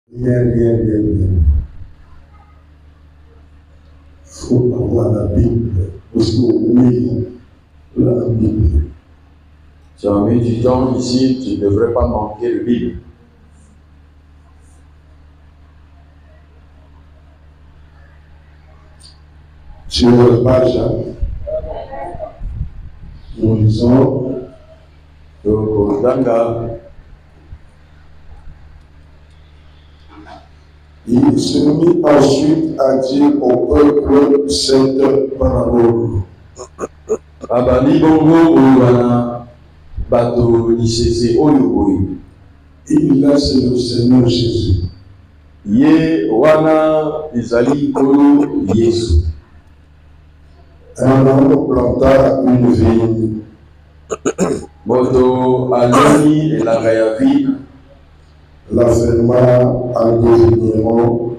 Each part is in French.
Rien. Il faut avoir la Bible. Parce que oui, la Bible. Tu as mis du temps ici, tu ne devrais pas manquer de Bible. Sur la page, nous lisons il se mit ensuite à dire au peuple cette parabole. Il a c'est le Seigneur Jésus. Un homme planta une vigne. La ferma en vigneron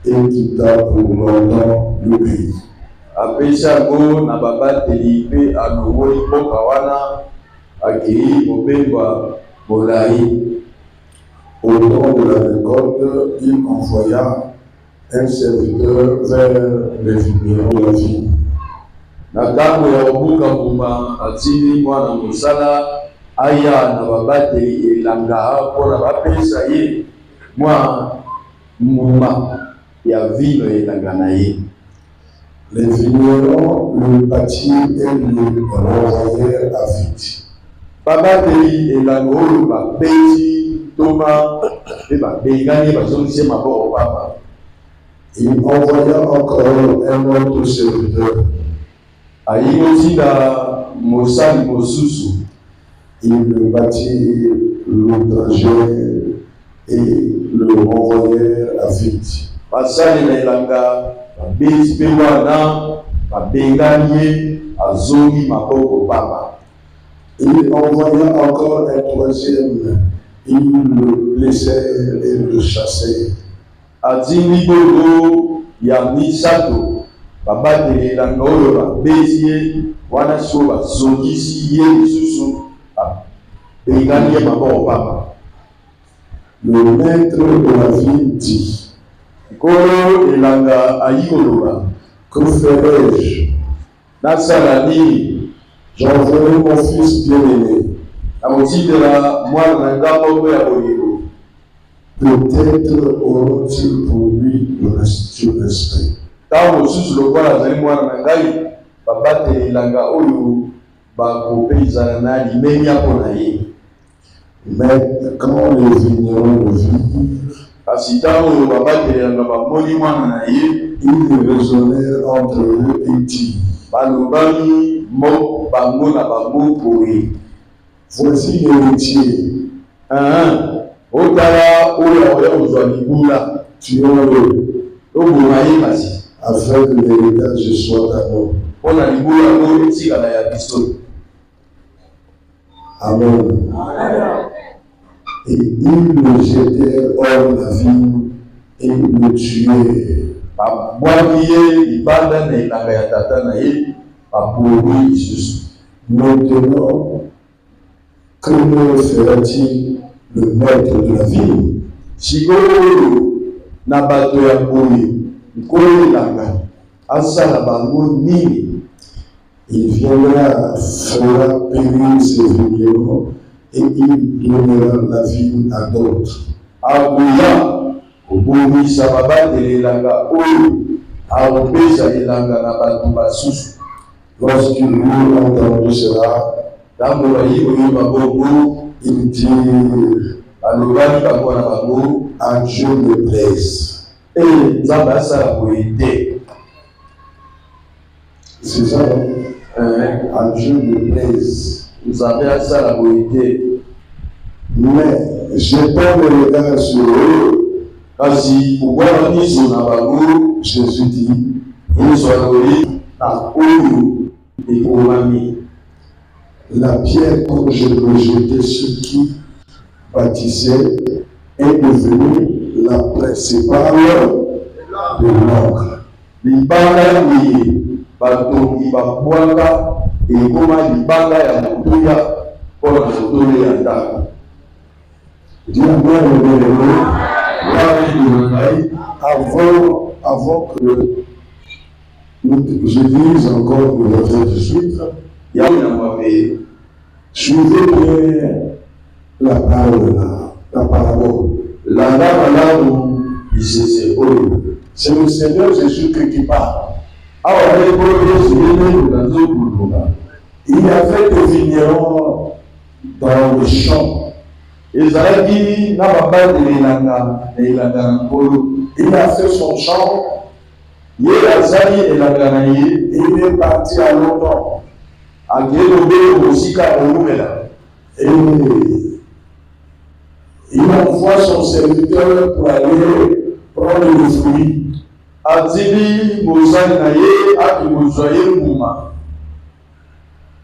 et quitta pour longtemps le pays. Au temps de la récolte, il envoya un serviteur vers les vignerons de la vigne. Aya na babateli elanga pona bapesa ye mwa muma ya vino elanga na ye. Les vignerons le bâtirent et le renvoyèrent à vide. Babateli elanga oyo babeti toma e babengani bazongisi maboko papa. Il envoya encore un autre serviteur. Ayi otinda mosali mosusu. Il le bâtit l'outragèrent et le renvoyèrent à vide. Basali na elanga babeti pe wana babengani ye azongi maboko papa. Il envoya encore un troisième. Il le blessèrent et le chassèrent. Adini bodo ya misato babateli elanga oyo babeti ye wana so bazongisi ye lisusu. Le maître de la ville dit: que ferai-je? J'enverrai mon fils bien-aimé. Peut-être auront-ils pour lui du respect. Mais quand les vignerons le virent, ils raisonnèrent entre eux et dirent: voici l'héritier. Tuons-le, afin que l'héritage soit à nous. Amen. Et ils le jetèrent hors de la vigne et le tuèrent. Maintenant, que me fera-t-il le maître de la vigne? Il viendra, fera périr ses vignerons et il donnera la vigne à d'autres. Lorsqu'il eut entendu cela, il dit: à Dieu me plaise. C'est ça, à Dieu me plaise. Vous avez à ça la beauté. Mais jetant le regard sur eux, Jésus dit: la pierre que je rejetais ceux qui bâtissaient est devenue la principale de l'ordre. Batongi babwaka ekoma libanga ya motuya mpona motoya ya ndako. Dis à moi le avant que je dise encore le verset du chiffre, suivez bien la parole, la parabole. C'est le Seigneur Jésus qui parle. Il y avait des vignerons dans le champ. Il a fait son champ. Il est parti à Londres. Et il envoie son serviteur pour aller prendre le fruit.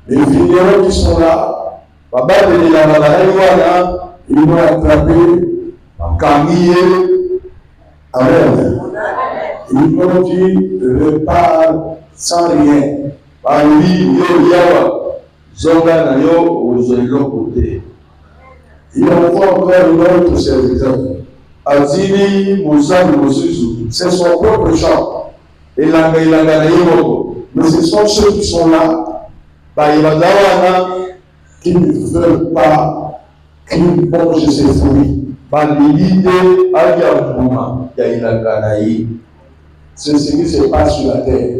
Les vignerons qui sont là, ils m'ont attrapé. Amen. Ils m'ont dit, repars sans rien. Il envoie encore un autre serviteur. C'est son propre champ. Mais ce sont ceux qui sont là qui ne veulent pas qu'il mange ses fruits. C'est ce qui se passe sur la terre.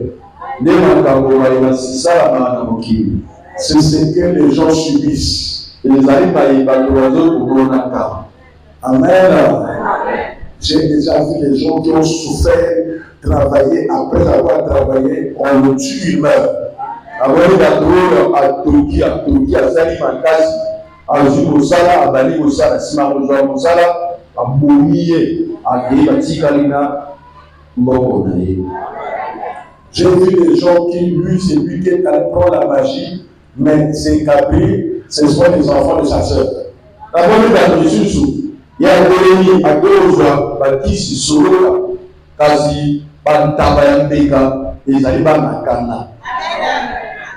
C'est ce que les gens subissent. Amen. J'ai déjà vu les gens qui ont souffert, travailler, après avoir travaillé, on le tue, il meurt. J'ai vu des gens qui, lui, c'est lui qui est allé prendre la magie, mais c'est Capri, ce sont les enfants de sa sœur.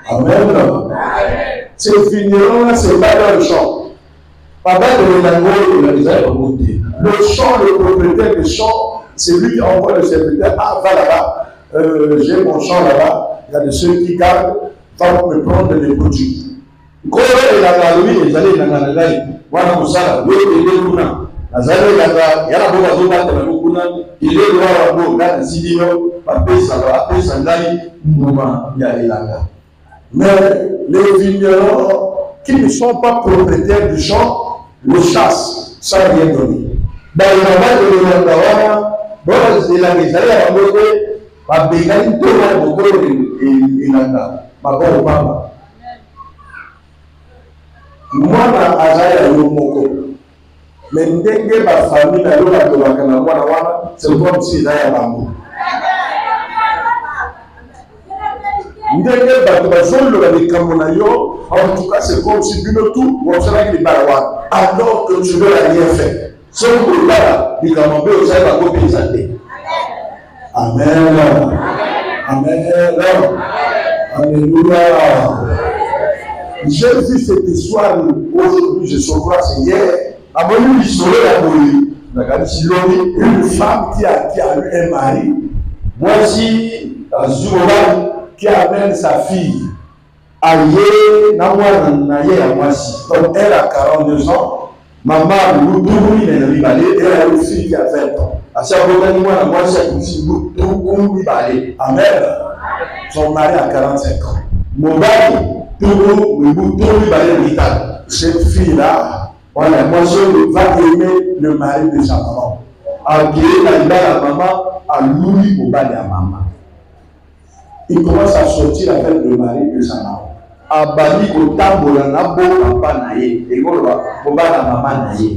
Amen. Ces vignerons-là, c'est pas leur champ. Le champ, le propriétaire du champ, c'est lui qui envoie le serviteur. Ah, va là-bas. J'ai mon champ là-bas. Il y a de ceux qui gardent, va me prendre les produits. Mais les vignerons qui ne sont pas propriétaires du champ le chassent sans rien donner. Mwana azaya yomoko. Mais ndenge ba famille na yo ba tobaka na mwana wana, c'est comme si izaya bango. Ndenge ba tobazolo ba likambo na yo, en tout cas c'est comme si bino tout wosala ki balawa. Alors que tu veux rien faire. Ce que là, likambo be osala ba kopisa te. Amen. Amen. Alléluia. J'ai vu cette histoire aujourd'hui, je sais pas, c'est hier. Une femme qui a eu un mari, qui amène sa fille. Donc elle a 42 ans. Maman, elle a une fille qui a 20 ans. Amen. Son mari a 45 ans. Cette fille-là, va aimer le mari de sa maman. Il commence à sortir avec le mari de sa maman.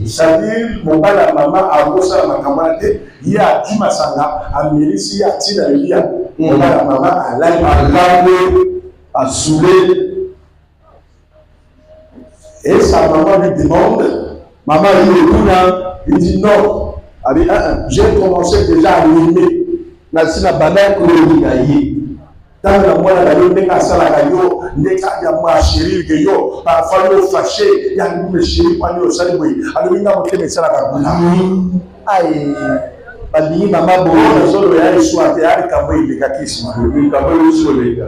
C'est-à-dire, mon père et maman a bossé à ma camarade, il y a dit ma sanga, à Mélissi, à Tina, il y a mon père et maman à l'aïe, à souler. Et sa maman lui demande, maman il dit non, j'ai commencé déjà à l'aimer. Dans la moelle, la lune n'est pas ça la radio, n'est pas ma chérie, que yo, parfois yo fâché, il y a une chérie, pas yo saliboué, alors il n'a pas fait ça la radio. Aïe, balingi mama bona zolo ya iswate ya kambo ilekakisima kambo isoleka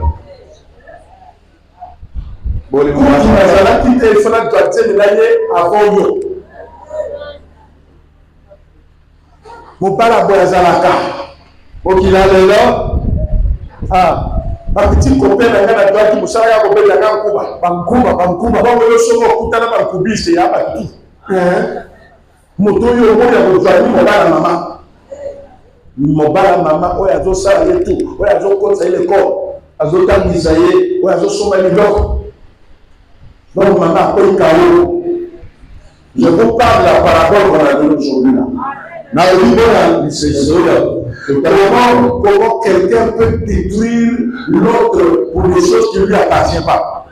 bole mwana nazala ki telefone twatene na ye avant yo mobala boya zalaka okila lelo bapeti copain na nga na twaki mosala ya kobela nga bankuba bango yo soko okutana bankubise ya batu moto oyo omoni ya kozwani mobala mama oyo azosala ye tu oyo azokotisa ye lekole azotangisa ye oyo azosomba biloko donc mama akoyi kao je vous parle la parabole qu'on a donnée aujourd'hui là. Comment quelqu'un peut détruire l'autre pour des choses qui ne lui appartiennent pas.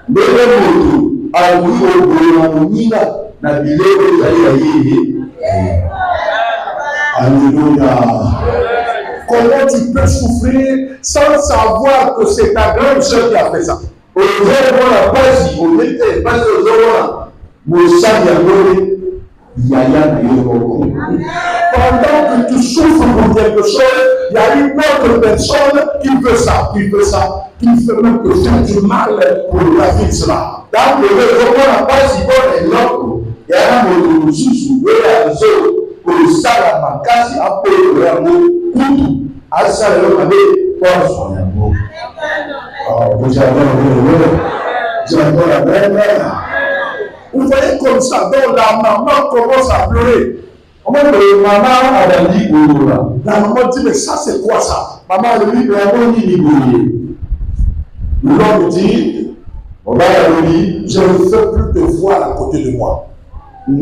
Alléluia. Comment tu peux souffrir sans savoir que c'est ta grande sœur qui a fait ça? Pendant que tu souffres pour quelque chose, il y a une autre personne qui veut ça, qui fait même que faire du mal pour la vie de cela. Dans le développement, on n'a pas si bon exemple. Il y a un mot de sous le sala makasi a peu de l'amour, tout à ça le avait pas son amour. Vous avez la même. Vous voyez comme ça, donc la maman commence à pleurer. Maman a dit, la maman dit, mais ça c'est quoi ça? Maman a dit, l'homme dit, je ne veux plus te voir à côté de moi. Et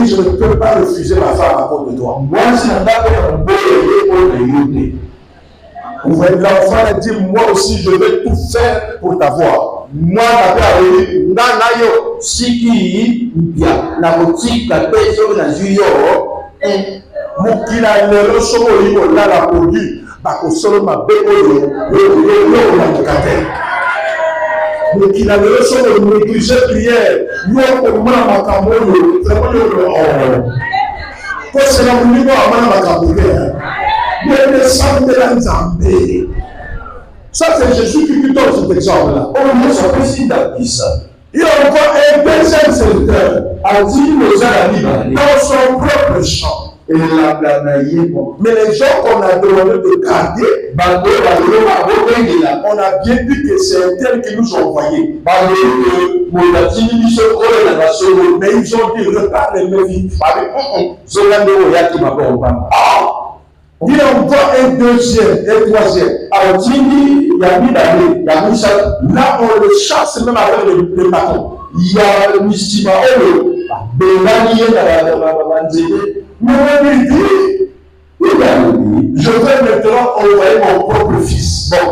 je ne peux pas refuser ma femme à côté de toi. Vous voyez, l'enfant a dit, moi aussi je vais tout faire pour t'avoir. Moi, Nanayo, Siki, na boutique, la paix sur la juillet, Mokila, le rosso, la produit, Bakosolo, ma béo, le Mokila, le rosso, le négligé prière, yo, pour moi, ma camoyo, vraiment, pour cela, vous dites, moi, ma camoyo, bien descendre la Zambé. Ça, c'est Jésus qui donne cet exemple-là. On est sorti d'Abyss. Il y a encore un deuxième serviteur dans son propre champ. Mais les gens qu'on a demandé de garder, on a bien dit que c'est un tel qui nous a envoyés. Mais ils ont dit, repars les mains vides. Il envoie un deuxième, un troisième. Là, on le chasse même avec le bâton. Il y a le mystima, je vais maintenant envoyer mon propre fils. Bon,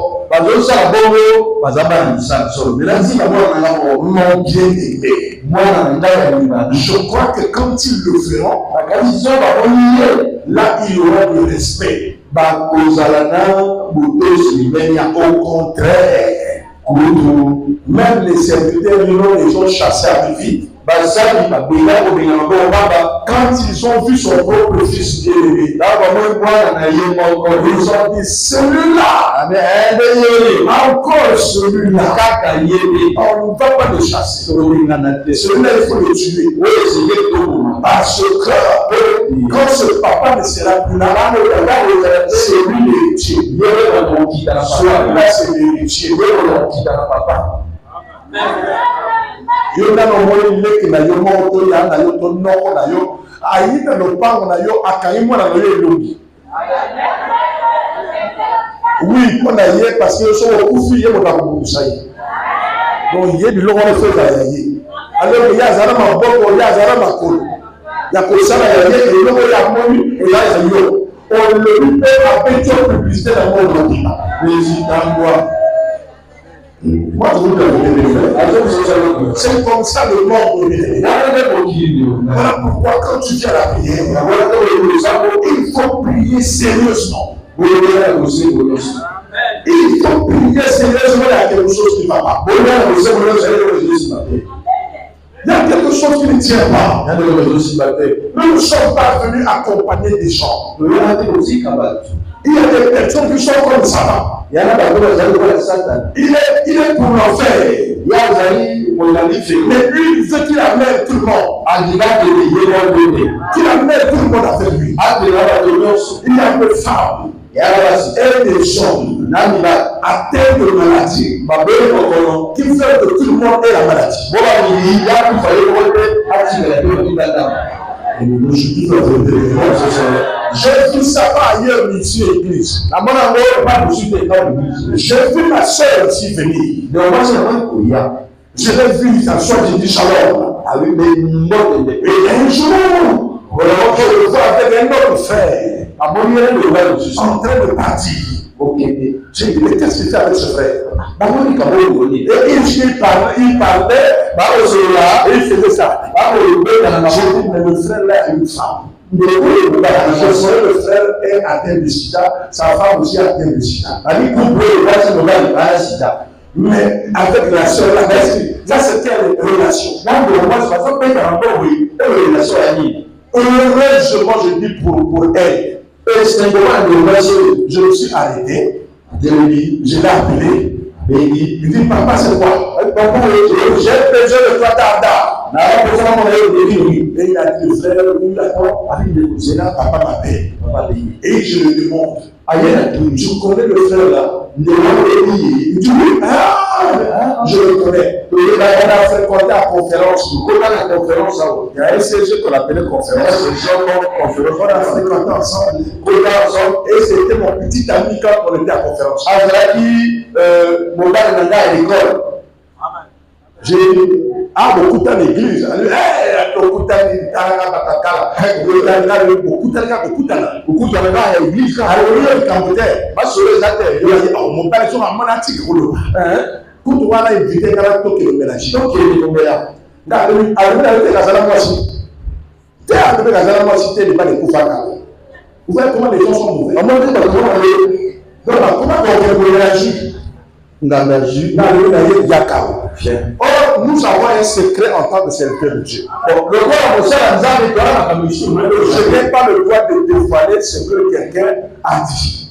mon bien-aimé. Je crois que quand ils le feront, là il y aura du respect. Au contraire, même les serviteurs ils ont chassé à vite. Quand ils ont vu son propre fils bien-aimé, ils ont dit celui-là, encore celui-là, on ne va pas le chasser. Celui-là, il faut le tuer. Parce que quand ce papa ne sera plus là, c'est lui l'héritier. Celui-là, c'est l'héritier. Yo na nomoi leki na yo moto ya na yo to noko na yo aina no pango na yo akaimwa na yo elongi. Oui, on a hier parce que so okufi ye mota kubusa ye. Donc ye biloko na feza ya ye. Alors ya zara maboko ya zara makolo. Ya kosala ya ye eloko ya moni o ya yo. On le fait avec toute publicité dans le monde. Président moi. Moi, je vous le dis, c'est comme ça le monde. Voilà pourquoi quand tu viens à la prière, il faut prier sérieusement. Il faut prier sérieusement à quelque chose qui ne va pas. Il y a quelque chose qui ne tient pas. Nous ne sommes pas venus accompagner des gens. Il y a des personnes qui sont comme ça. Il est pour l'enfer. Mais lui, il veut qu'il amène tout le monde. Qu'il amène tout le monde avec lui. Il y a des femmes et des hommes atteints de maladie qui veulent que tout le monde ait la maladie. J'ai vu ça pas ailleurs, mais ici l'église. J'ai vu ma soeur aussi venir. Je l'ai vu, sa soeur, j'ai dit shalom. Et un jour, je le vois avec un autre frère en train de partir. J'ai dit, mais qu'est-ce qu'il fait avec ce frère? Et il parlait, et il faisait ça. J'ai dit, mais le frère là est une femme. Le frère est atteint de sida, sa femme aussi atteinte de sida. Mais avec la soeur, là, c'est quelle relation? Heureusement, je dis pour elle. Je me suis arrêté, je l'ai appelé, il dit, papa, c'est quoi? J'ai besoin de toi, Dada. Et il a dit, le frère, c'est là, papa m'appelle. Et je le demande, tu connais le frère là? Il dit, oui, je le connais. On a fréquenté la conférence. Il y a un CG qu'on appelait conférence. On a fréquenté ensemble. Et c'était mon petit ami quand on était à conférence. J'ai beaucoup de l'église. Beaucoup vous voyez comment les gens sont mauvais. Comment on réagit dans la jus, or, nous avons un secret en tant que serviteur de Dieu. Je n'ai pas le droit de dévoiler ce que quelqu'un a dit.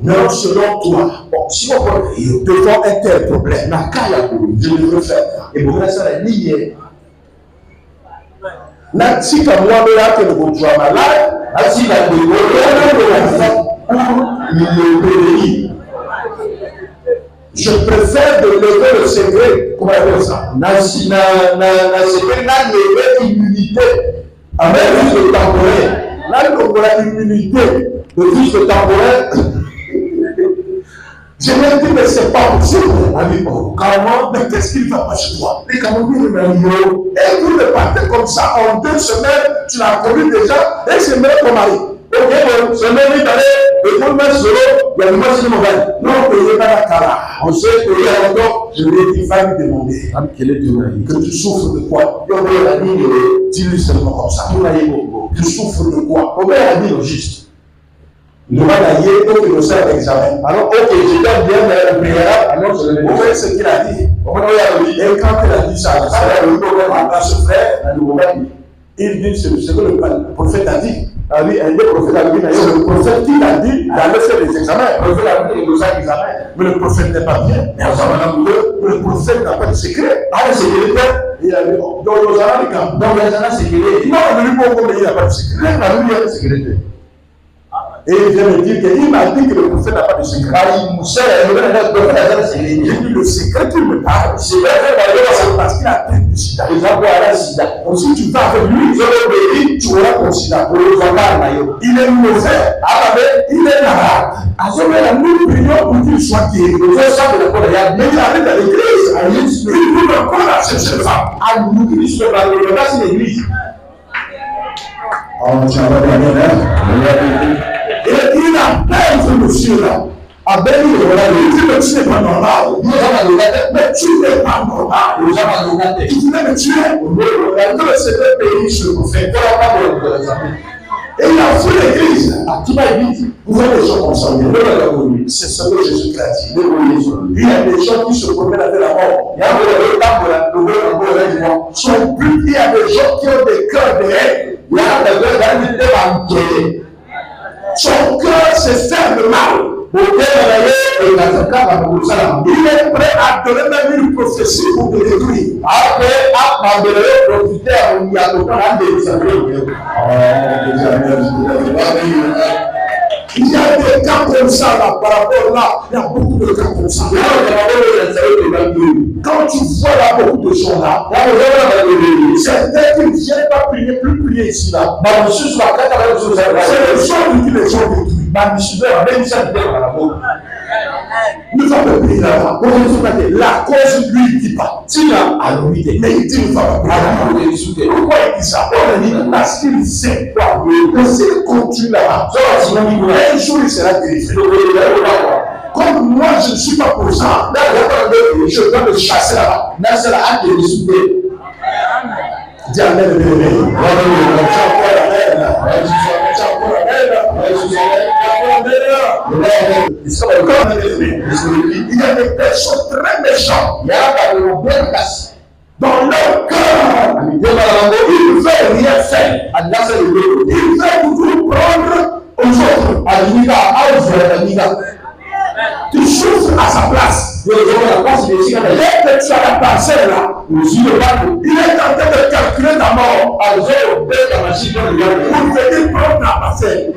Mais selon toi, si on peut devant un tel problème, je devrais faire. Et pour ça, la ligne si comme moi, que le sois malade, si la je préfère de lever le secret, comment dire ça? Immunité. Avec le temporaire. Là, on a l'immunité de tout ce temporaire. Je me dis, mais c'est pas possible. Comment? Mais qu'est-ce qu'il va passer chez toi? Et vous ne partez comme ça en 2 semaines, tu l'as connu déjà, et c'est même ton mari. C'est même d'aller, et vous mettre solo, il y a le match de mobile. Non, il n'y a pas la cara. On sait que il y a longtemps, je lui ai dit, va lui demander que tu souffres de quoi? Dis-lui seulement comme ça. Tu souffres de quoi? On va dire au juste. Il va gagner, donc il sert à l'examen. Alors, ok, je donne bien le préalable, alors je le dis. Vous voyez ce qu'il a dit? Et quand il a dit ça, ce frère, il dit ce que le prophète a dit. C'est le prophète qui l'a dit d'aller faire des examens. Le prophète a dit de faire des examens. Mais le prophète n'est pas bien. Le prophète n'a pas de secret. Il a dit, dans les années, dans les années sécurité. Non, il n'a pas de secret. Il a de sécurité. Et il vient me dire qu'il m'a dit que le prophète n'a pas de secret. J'ai dit le secret qu'il me parle, c'est parce qu'il a atteint du sida. Si tu vas avec lui, tu auras ton sida. Il est mauvais, il est malade. Nous prions pour qu'il soit guéri. Mais il arrive à l'église, il dit encore à cette femme. Et il appelle ce monsieur-là. Il dit que tu n'es pas normal. Mais tu n'es pas normal. Il dit, mais tu es. C'est le pays, je le prophète. Et il a fait l'église. Vous avez des gens comme ça. C'est ce que Jésus a dit. Il y a des gens qui se promènent avec la mort. Il y a des gens qui ont des cœurs de haine. Son cœur se ferme mal. Il est prêt à donner même une prophétie pour te détruire. Il y a des cas comme ça là, par rapport là, il y a beaucoup de cas comme ça. Quand tu vois là beaucoup de gens là, certains qui ne viennent pas prier, plus prier ici là. C'est les gens qui les ont détruits. Nous allons prier là-bas. La cause, lui, il ne dit pas. Mais il dit, nous allons prier. Pourquoi il dit ça? Parce qu'il sait que s'il continue là-bas, un jour il sera délivré. Comme moi, je ne suis pas pour ça, je dois me chasser là-bas. Dis Amen, bien-aimé. Il y a des personnes très méchantes dans leur cœur. Ils ne veulent rien faire. Ils veulent toujours prendre aux autres. Tu souffres à sa place. Dès que tu as la parcelle là, il est en train de calculer ta mort. Pour venir prendre la parcelle.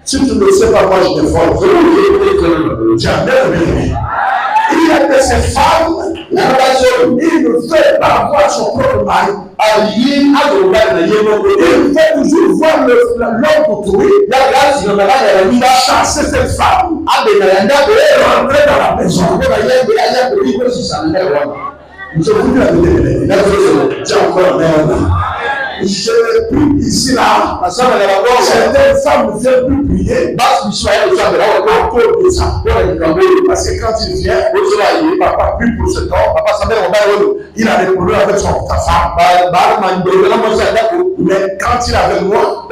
Si tu ne le sais pas, moi je t'informe. Jamais. Il y a de ces femmes, il ne veut pas avoir son propre mari. Il veut toujours voir l'homme d'autrui. Il va chasser cette femme et rentrer dans la maison. Je vous dis la vérité. J'ai encore un merde. Je n'ai plus ici là. Certaines femmes ne viennent plus prier. À cause de ça. Parce que quand il vient, papa prie pour ce temps. Il a des problèmes avec sa femme. Mais quand il est avec moi,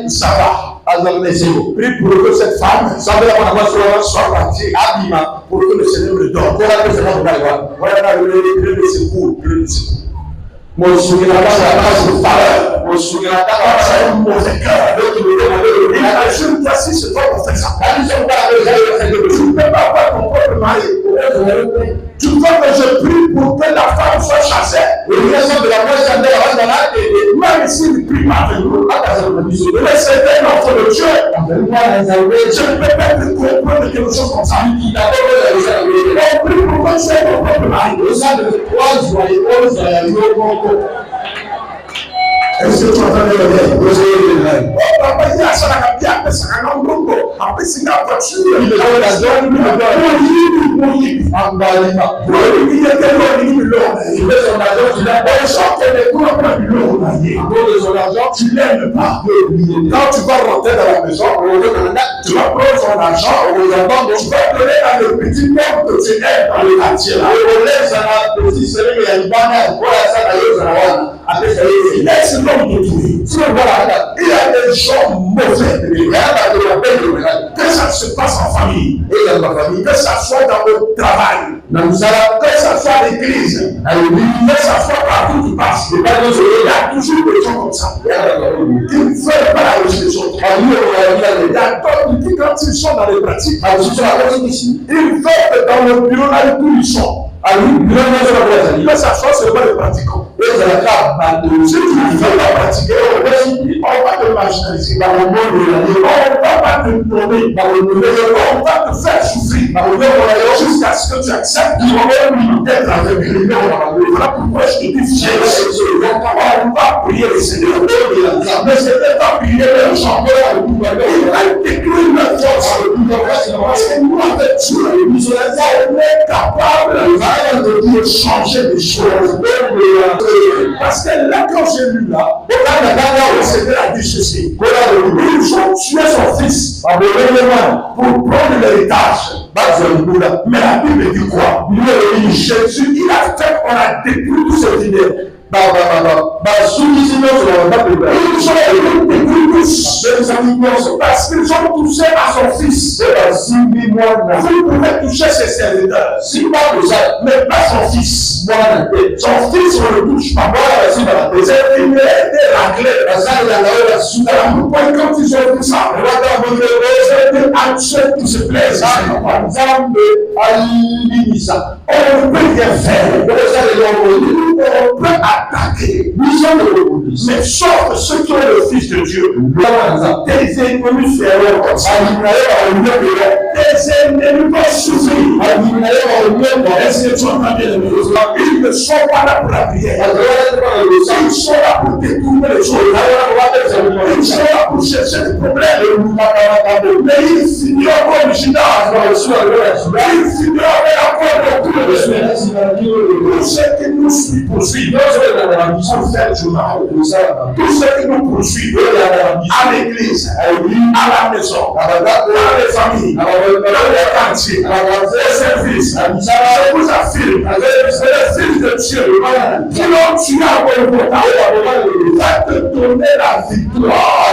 ça va. Prie pour que cette femme soit partie pour que le Seigneur le donne. Voilà le secours. Mon souvenir c'est un mauvais cœur. Je ne vois si c'est toi qui fais ça. Tu ne peux pas avoir ton propre mari. Tu vois que je prie pour que la femme soit chassée. Même s'il ne prie pas avec nous, mais c'est un enfant de Dieu. Je ne peux pas te comprendre quelque chose comme ça. On prie pour que c'est ton propre mari. Est-ce que tu entends bien? Papa, il y a ça là, il y a ça là, après c'est la voiture. Il y a tu l'aimes pas. Quand tu vas rentrer dans la maison, tu vas prendre son argent, tu vas donner à le petit homme que tu aimes dans le quartier là. Laisse l'homme d'autrui. Il y a des gens mauvais. Que ça se passe en famille, que ça soit dans le travail, que ça soit à l'église, que ça soit partout où tu passes. Il y a toujours des gens comme ça. Ils ne veulent pas la réussite des autres. Il y a d'autres qui, quand ils sont dans les pratiques, ils veulent que dans le bureau là où ils sont. Que ça soit seulement les pratiquants. Si tu ne veux pas pratiquer, on va te marginaliser. On va pas te nommer. On va te faire souffrir. Jusqu'à ce que tu acceptes d'être avec lui. Voilà pourquoi je te dis, on va prier le Seigneur. Mais ce n'est pas prier les gens. Il va détruire leur force. Parce que nous, avec Dieu, on est capable de changer des choses. Parce que là, quand j'ai lu là, c'était la difficile. Ils ont tué son fils pour prendre l'héritage. Mais la Bible dit quoi? Jésus, il a fait, on a détruit tout cette idée. Ils ont parce qu'ils ont touché à son fils. Vous pouvez toucher ses serviteurs, mais pas son fils. Son fils, on ne le touche pas. C'est une réglée. Quand ils ont dit ça, accepte tout ce plaisir. On peut rien faire. On peut attaquer. Mais sauf ceux qui ont le Fils de Dieu. Des ennemis feront comme ça. Des ennemis vont souffrir. Est-ce que tu entends bien? Ils ne sont pas là pour la prière. Ils sont là pour détourner les choses. Ils sont là pour chercher des problèmes. Mais ils finiront comme Judas. Ils finiront avec la porte de tous ceux qui nous suivent poursuivent. On fait le journal. Tous ceux qui nous poursuivent à l'église, à la maison, dans les familles, dans les quartiers, dans les services. Je vous affirme, les fils de Dieu qui l'ont tué à Golgotha va te donner la victoire.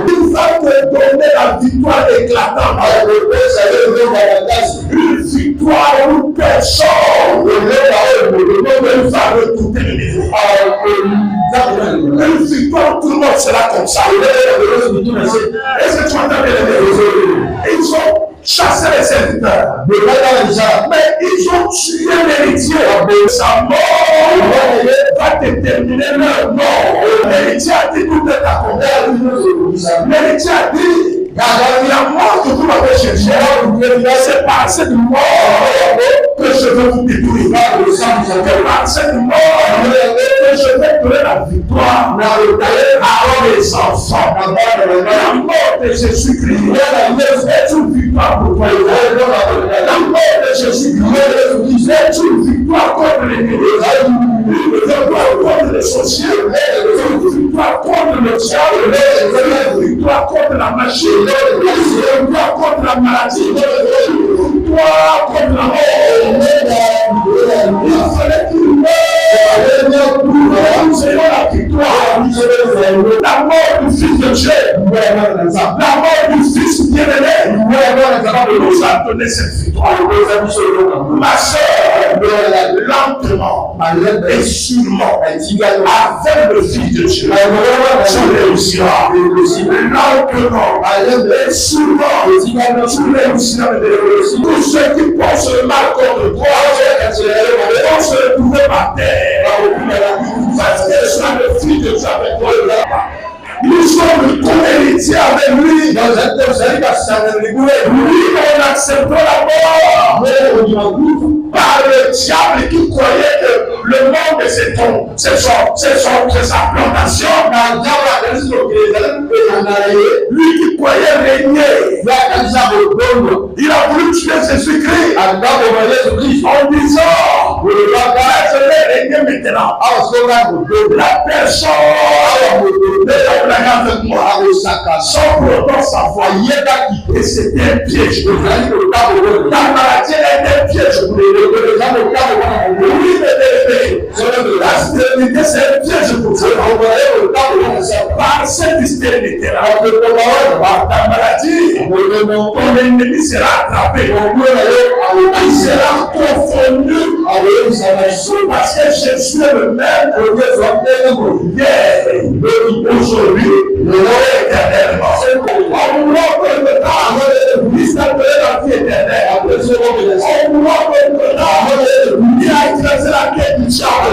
Il va te donner la victoire éclatante. Une victoire où personne ne va redouter l'ennemi. Une victoire où tout le monde sera comme ça. Est-ce que tu entends bien? Ils ont chassé les serviteurs. Mais ils ont tué l'héritier. Sa mort va déterminer leur mort. L'héritier a dit tout est à condamner. L'héritier a dit la mort que vous m'avez cherché, c'est par cette mort que je vais vous détruire. C'est par cette mort que je vais donner la victoire à les enfants. La mort de Jésus-Christ est une victoire pour toi. La mort de Jésus-Christ est une victoire contre l'ennemi. Une victoire contre les sorciers. Une victoire contre le diable. Une victoire contre la machine. Une victoire contre la maladie. Une victoire contre la mort. Il fallait qu'il meure. C'est la victoire. La mort du Fils de Dieu. La mort du Fils bien-aimé nous a donné cette victoire. Ma soeur, lentement et sûrement, avec le Fils de Dieu, tu réussiras. Lentement et sûrement, tu réussiras. Tous ceux qui pensent le mal contre toi vont se retrouver par terre. Parce que je suis le Fils de Dieu avec toi. Nous sommes co-héritiers avec lui. Lui, on accepte la mort par le diable qui croyait que le monde c'est sa plantation. Lui qui croyait régner, il a voulu tuer Jésus-Christ en disant je vais régner maintenant. La personne avec moi, sans pourtant savoir, et c'était un piège. La maladie est un piège. Oui, mais la stérilité, c'est un piège pour toi. Par cette stérilité-là, par ta maladie, ton ennemi sera attrapé. Il sera confondu. Parce que Jésus est le même hier, aujourd'hui, éternellement. En voulant que le temps, il s'appelait la vie éternelle. En voulant que le temps, il a écrasé la tête du diable.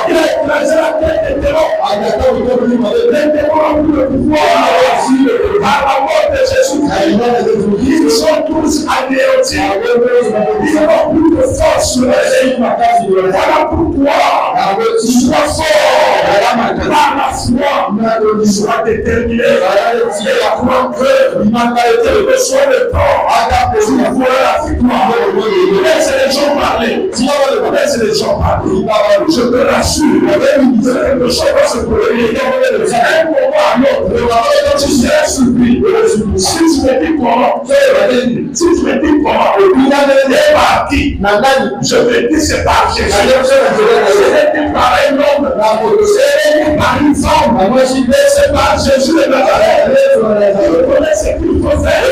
Il a écrasé la tête des démons. Les démons ont eu le pouvoir par la mort de Jésus. Ils sont tous anéantis. Ils n'ont plus de force sur les gens. Voilà pourquoi sois fort par la foi. Sois déterminé et crois que le besoin de temps tu vois la victoire. Laisse les gens parler. laisse les gens parler. Je te rassure. Le chant va se produire. Un moment à l'autre, tu seras surpris. Si tu me dis comment, si tu me dis comment, il est parti. Je te dis c'est par Jésus. C'est dit par un homme. C'est dit par une femme. C'est par Jésus de Nazareth. Il connaît ce qu'il faut faire.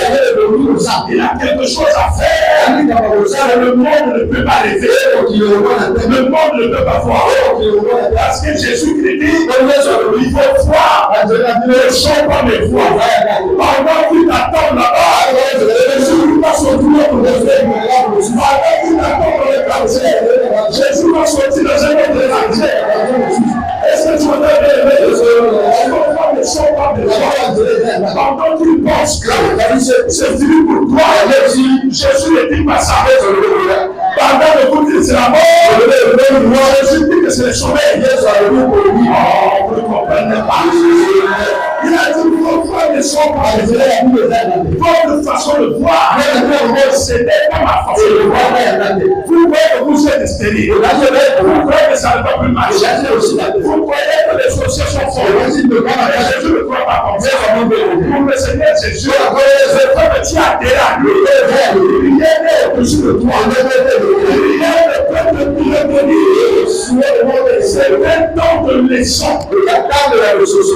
Il a quelque chose à faire. Le monde ne peut pas rêver. Le monde ne peut pas voir. Parce que Jésus-Christ dit, il faut voir. Ne sont pas mes voix. Pendant qu'il attend là-bas, Jésus va sortir dans le désert. Pendant qu'il attend dans le quartier, Jésus va sortir dans un autre quartier. Est-ce que tu m'as dit, ne sont pas mes voix. Pendant qu'il pense que c'est fini pour toi, Jésus ne dit pas ça. Pendant le coup de la mort, Jésus dit que c'est le sommeil. Oh, vous ne comprenez pas. Il a dit que vos frères ne sont pas les élèves. Votre façon de voir, ce n'est pas ma façon de voir. Vous croyez que vous êtes stérile. Vous croyez que ça ne va plus marcher. Vous croyez que les sorciers sont forts. Jésus ne croit pas comme ça. Pour le Seigneur Jésus, comme tu as adhéré à lui, rien n'est au-dessus de toi. Rien ne peut te prévenir. C'est un temps de leçon.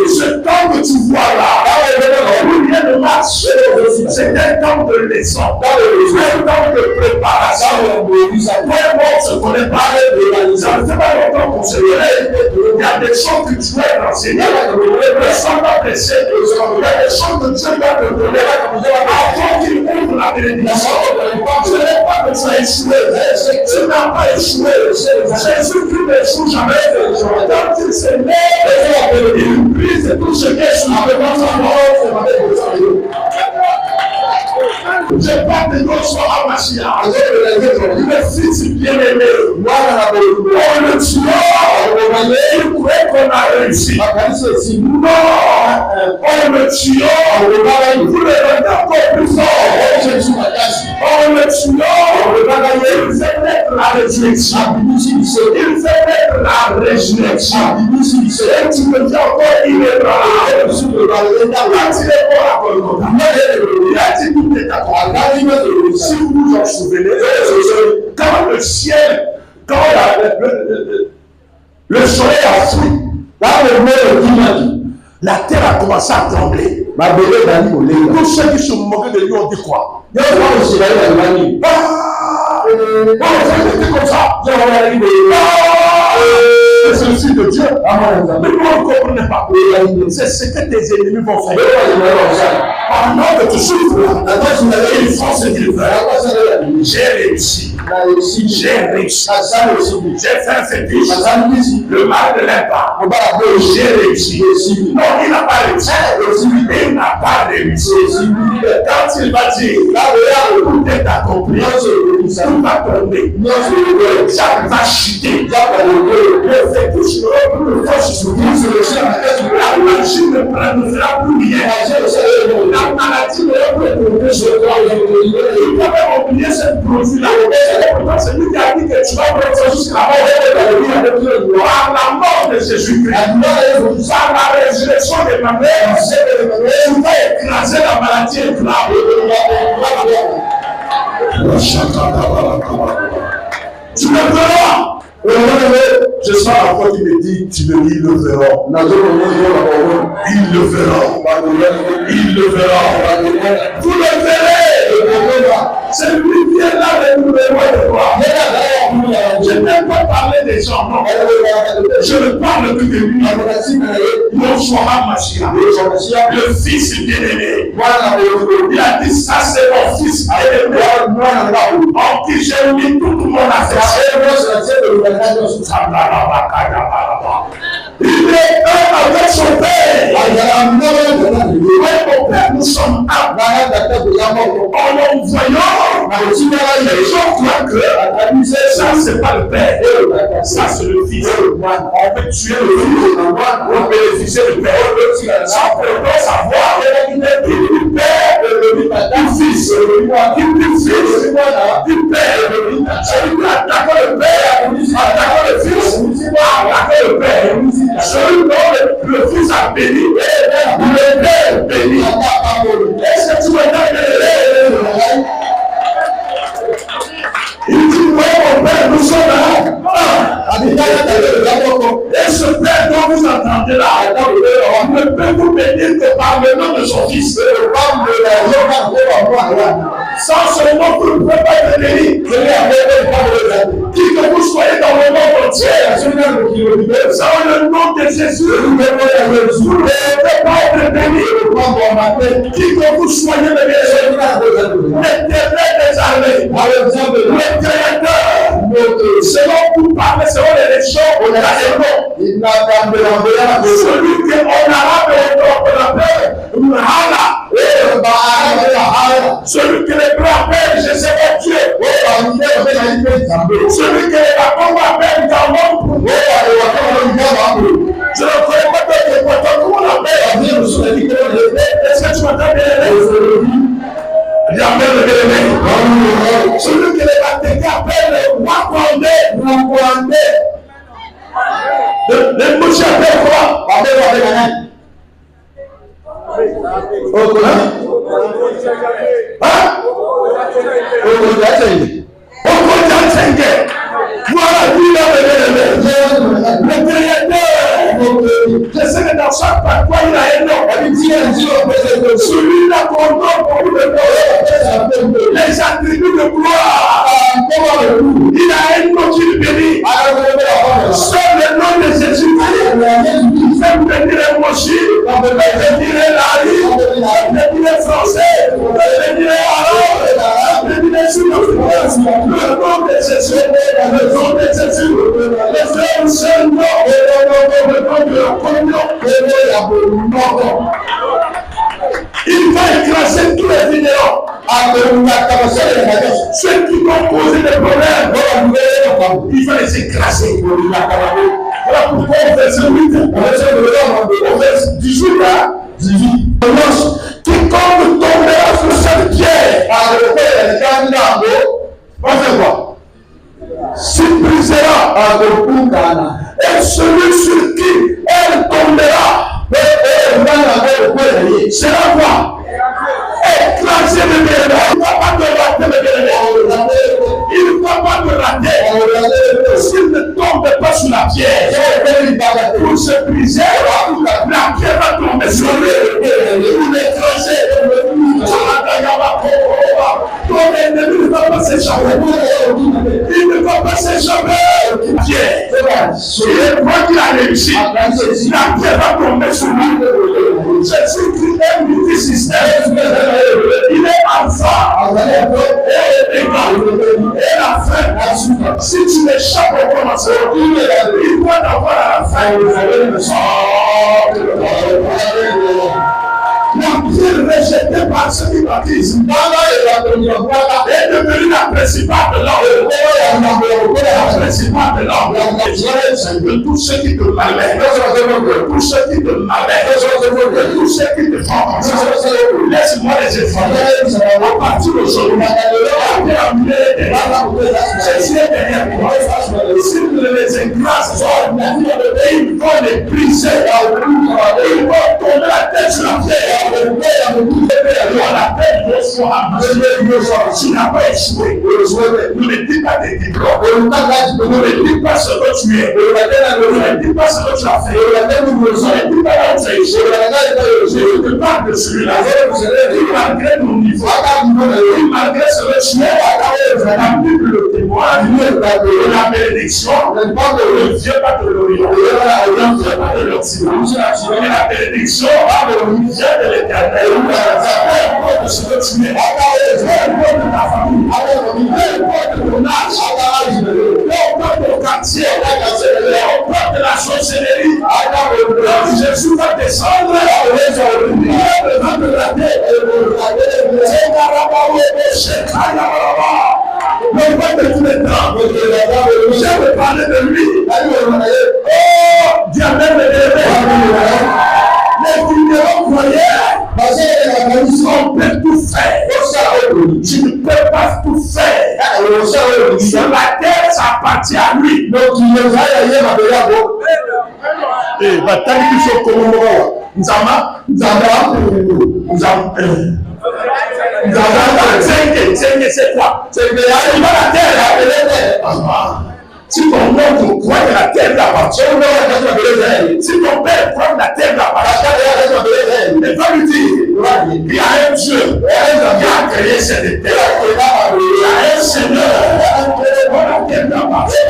Ce temps que tu vois là, rien ne marche. C'est un temps de leçon. Un temps de préparation. Tout le monde se connaît pas. Ça ne fait pas longtemps qu'on se connaît. Il y a des choses que tu dois enseigner. Le sang va blesser. Il y a des choses que Dieu va te donner. Avant qu'il ouvre la bénédiction, tu n'es pas que tu as échoué. Tu n'as pas échoué. Jésus-Christ n'échoue jamais. Quand il s'est levé, il brise tout ce qui est sous la mort. Je parle de notre soir à Machia. Le fils bien-aimé. On le tuant. Il croyait qu'on a réussi. Non. On le tuant. Vous le rendez encore plus fort. On le tuant. Il fait naître la résurrection. Il fait naître la résurrection. Et tu me dis encore, il est là. Quand il est mort à Golgotha, il a dit tout est à toi. Si vous vous en souvenez, quand le ciel, quand le soleil a fui, la terre a commencé à trembler. Tous ceux qui se moquaient de lui ont dit quoi? Comme ça. C'est le fils de Dieu. Mais nous on ne comprenait pas. C'est ce que tes ennemis vont faire. Pendant que tu souffres, ils font ce qu'ils veulent. J'ai réussi. J'ai réussi. J'ai fait un fétiche. Le mal ne l'aime pas. J'ai réussi. Non, il n'a pas réussi. Il n'a pas réussi. Quand il va dire, tout est accompli, tout va tomber. Ça va chuter. Le fétiche ne la magie ne fera plus rien. La maladie ne fera plus rien. Il avait oublié cette produit-là. C'est lui qui a dit que tu vas prendre jusqu'à la mort. Par la mort de Jésus-Christ, par la résurrection de ma mère, tu vas écraser la maladie et tu le verras. Je sens la voix qui me dit, tu me dis, ils le verront. Ils le verront. Ils le verront. Vous le verrez. C'est lui qui est là de nous de toi. Je n'aime pas parler des gens, non. Je ne parle que de lui. Yoshua Mashiach, le fils bien-aimé. Il a dit, ça c'est mon fils bien-aimé. En qui j'ai mis toute mon affection. Il est un avec son père. Mon père, nous sommes un. En voyant, les gens croient que ça, c'est pas le père. Ça, c'est le fils. On peut tuer le fils. On peut bénéficier du père. Ça peut pas savoir. Il est du père, du fils. Du fils, du père. Celui qui attaque le père, nous sommes là. Et ce Père dont vous entendez là, ne peut vous bénir que par le nom de son Fils. Sans ce nom, vous ne pouvez pas être béni. Qui que vous soyez dans le monde entier, sans le nom de Jésus, vous ne pouvez pas être béni. Qui que vous soyez béni, l'Éternel des armées, le Créateur, selon vous parlez, selon les légions, on a des noms. Celui qui est en arabe et on appelle Mahala. Celui que les blancs appellent, je sais pas tuer. Celui que les bacons appellent Gamon. Je ne connais pas d'autres pointons, comment on l'appelle. Est-ce que tu m'entends bien? Celui que les Batéka appellent Wakwande. Le boucher appelle quoi? Voilà, lui là, le créateur. Je sais que dans chaque patois, il a un nom. Celui-là qu'on donne pour nous le nom. Les attributs de gloire. Il a un nom qui le bénit. Seul le nom de Jésus fait bénir les Moshi, bénir l'Ari, bénir français, bénir arabe, bénir sud-africain. Le nom de Jésus, le nom de Jésus, le seul nom, le nom de la communion, il va écraser tous les vidéos. Ceux qui vont poser des problèmes, il va les écraser. Voilà pourquoi au verset 8, au verset 18, quiconque tombera sur cette pierre, s'il brisera, et celui sur qui elle tombera, c'est la voix. Écraser le bien-aimé. Il ne va pas te rater le bien-aimé. Il ne va pas te rater. S'il ne tombe pas sur la pierre, pour se briser, la pierre va tomber sur lui. Pour l'écraser. Ton ennemi ne va pas s'échapper. Il ne va pas s'échapper. Pierre. Et quoi qu'il a réussi, la pierre va tomber sur lui. Jésus qui est multisystème. Il est alpha et égal. Et la fin, si tu l'échappes au commencement, il doit avoir à la fin. La pierre rejetée par ceux qui baptisent est devenue la principale de l'homme. La principale de l'homme. De tous ceux qui te malmènent, de tous ceux qui te malmènent, de tous ceux qui te font. Laisse-moi les efforts. À partir d'aujourd'hui, Jésus est derrière toi. S'il les écrase, ils vont les briser. Ils vont tomber la tête sur la pierre. Tu n'as pas échoué. Ne me dis pas des diplômes. Ne me dis pas ce que tu es. Ne me dis pas ce que tu as fait. Ne me dis pas où tu as échoué. Je te parle de celui-là. Malgré mon niveau, malgré ce que tu es, la Bible le témoigne de la bénédiction. Ne vient pas de l'Orient. Ne vient pas de l'Occident. Mais la bénédiction vient de l'Éternel. Peu importe ce que tu es, peu importe ta famille, peu importe ton âge, peu importe ton quartier, peu importe la sorcellerie, Jésus va descendre, il va te rater. Le roi de tous les temps, j'aime parler de lui. Oh, diable de les vidéos croyaient, on peut tout faire. Tu ne peux pas tout faire. Sur la terre, ça appartient à lui. Donc, il est là, et bataille qui sont comme moi. C'est quoi? C'est pas la terre. Si ton oncle croit que la terre l'appartient, si ton père croit que la terre l'appartient, il va lui dire, il y a un Dieu qui a créé cette terre. Il y a un Seigneur dont la terre l'appartient.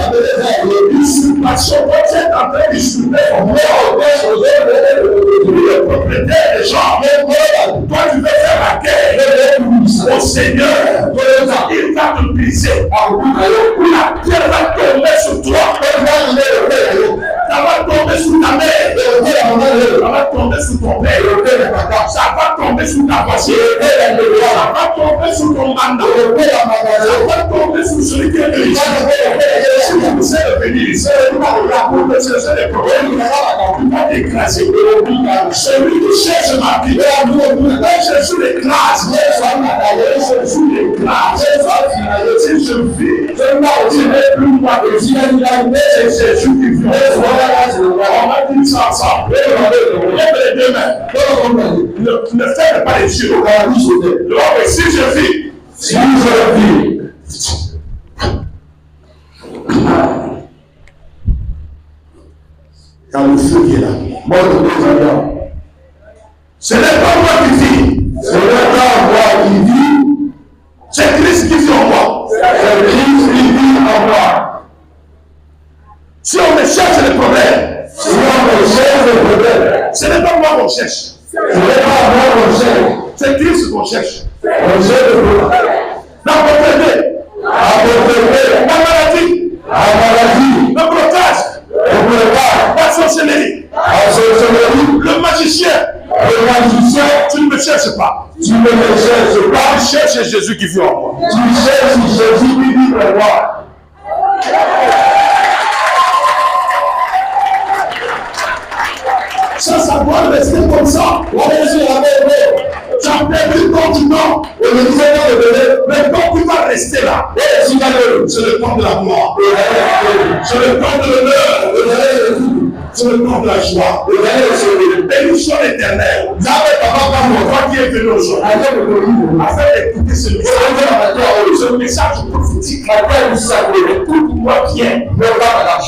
L'usurpation, quand tu es en train d'usurper le propriétaire des gens, toi tu veux faire la guerre au Seigneur, il va te briser. La terre va tomber sur toi. Ça va tomber sur ta mère. Ça va tomber sur ton père. Ça va tomber sur ta voiture. Ça va tomber sur ton mandat. Ça va tomber sur celui qui est riche. Si vous savez venir ici, pour te chercher des problèmes, tu vas t'écraser. Celui qui cherche ma vie, Jésus l'écrase. Jésus l'écrase. Si je vis, je n'ai plus moi de vie. C'est Jésus qui vient. On va dire ça ensemble. Lève les deux mains. Ne ferme pas les yeux. Si je vis, il y a le feu qui est là. Ce n'est pas moi qui vis. Ce n'est pas moi qui vis. C'est Christ qui vit en moi. C'est Christ qui vit en moi. Si on me cherche les problèmes, ce n'est pas moi qu'on cherche. C'est Christ qu'on cherche. La pauvreté, la maladie, le blocage, la sorcellerie, le magicien, tu ne me cherches pas. Tu cherches Jésus qui vit en moi. Tu cherches Jésus qui vit en moi. Ça doit rester comme ça. Tu as perdu ton nom. Mais quand tu vas rester là, c'est le temps de la gloire. C'est le temps de l'honneur. C'est le temps de la joie. Bénédiction éternelle. Toi qui es venu aujourd'hui, afin d'écouter ce message prophétique, écoute-moi bien.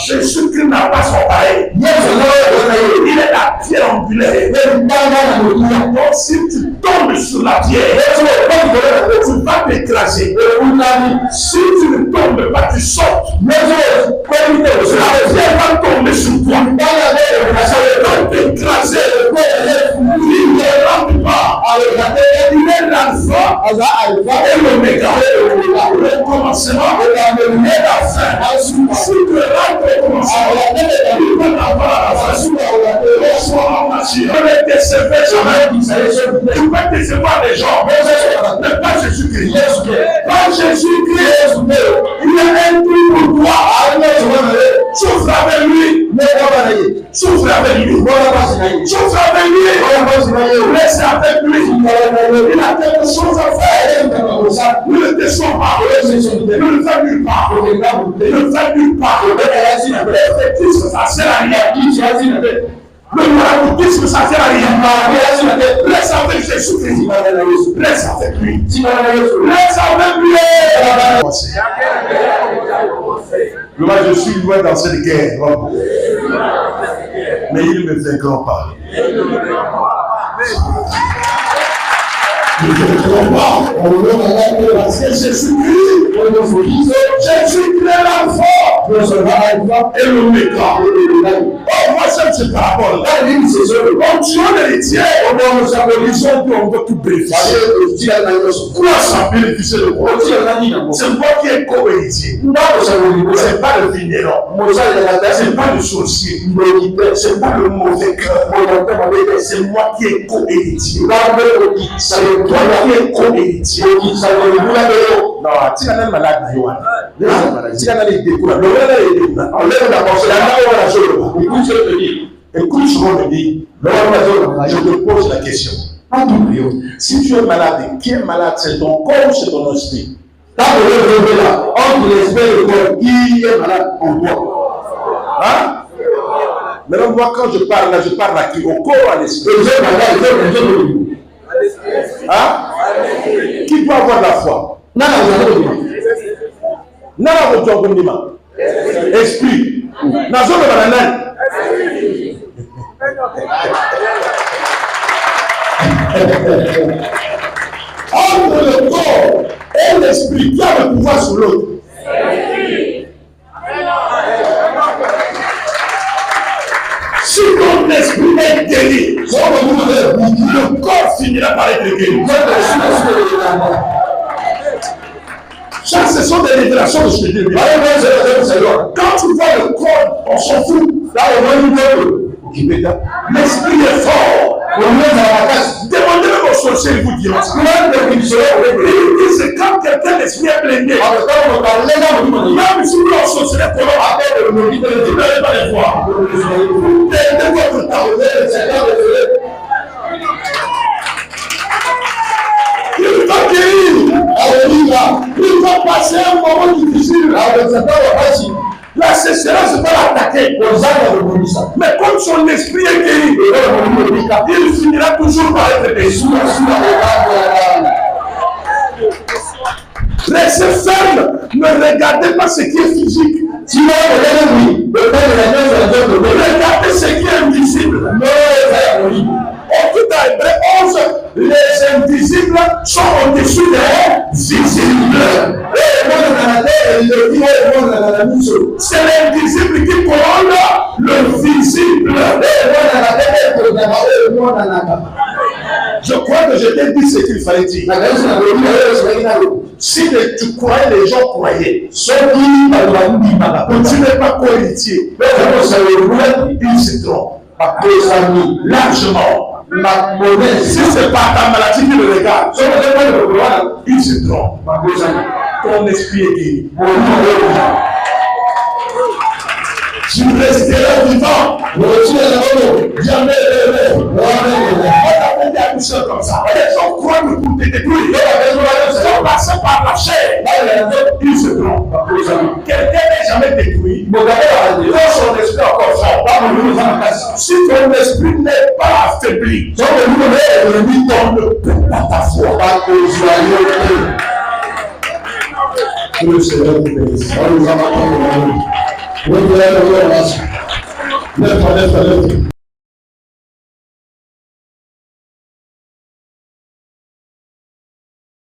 Jésus-Christ n'a pas son pareil. Il est la pierre angulaire. Donc si tu tombes sur la pierre, tu vas t'écraser. Si tu ne tombes pas, tu sautes. La pierre va tomber sur toi. Ça va t'écraser. Il ne rentre pas. Il est l'alpha et l'oméga. Le commencement et la fin. Si tu rentres au commencement, il va t'avoir la fin. Sois en machine. Tu vas décevoir jamais. Tu vas décevoir les gens. Mais pas Jésus-Christ. Pas Jésus-Christ. Il y a un truc pour toi. Souffre avec lui. Souffre avec lui. Souffre avec lui. Reste avec lui. Il a quelque chose à faire. Ne le descends pas. Ne le fais nulle part. Ne le fais nulle part. L'effectisme, ça sert à rien. Le maraboutisme, ça sert à rien. Reste avec Jésus-Christ. Reste avec lui. Reste avec lui. Je suis loin dans cette guerre. Mais il ne me vaincra pas. Ne vaincra pas. Parce que Jésus-Christ est l'alpha et l'oméga. Oh, moi j'aime cette parabole. Oh, tu es l'héritier. On doit tout bénéficier. Quoi ça bénéficier de quoi? C'est moi qui est co-héritier. C'est pas le vigneron. C'est pas le sorcier. C'est pas le mauvais cœur. C'est moi qui est co-héritier. C'est toi qui es co-héritier. Non, tu es un malade. Écoute ce qu'on me dit. Je te pose la question. Si tu es malade, qui est malade? C'est ton corps ou c'est ton esprit? Entre l'esprit et le corps, qui est malade en toi? Hein? Maintenant, moi, quand je parle là, je parle à qui? Au corps ou à l'esprit? Hein? Qui Qui doit avoir la foi? Esprit. Entre le corps et l'esprit, qui a le pouvoir sur l'autre? Si ton esprit est guéri, le corps finira par être guéri. Ça, ce sont des révélations de ce que Dieu dit. Quand tu vois le corps, on s'en fout. L'esprit est fort. Demandez-le aux sorciers, ils vous diront ça. C'est quand quelqu'un l'esprit est blindé. Même si vous en sorcier, vous n'allez pas les voir. De votre temps. Il va guérir. Il va passer un moment difficile. La sécheresse va l'attaquer. Mais comme son esprit est guéri, il finira toujours par être déçu. Restez ferme. Ne regardez pas ce qui est physique. Regardez ce qui est invisible. En tout à Hébreu 11, les invisibles sont au-dessus des visibles. C'est l'invisible qui commande le visible. Je crois que je t'ai dit ce qu'il fallait dire. Si tu croyais, les gens croyaient. Tu n'es pas co-héritier. Ils se trompent. Largement. Si c'est pas ta maladie qui le regarde, il se trompe. Ton esprit est guéri. Tu resteras vivant. Jamais on a fait des choses comme ça. Les gens croient que pour te détruire, ils sont passés par la chair. Ils se trompent. Quelqu'un n'est jamais détruit. Quand son esprit est encore fort. Si ton esprit n'est pas affaibli, on ne peut pas ta foi. Que le Seigneur vous bénisse. Lève-toi, lève-toi, lève-toi.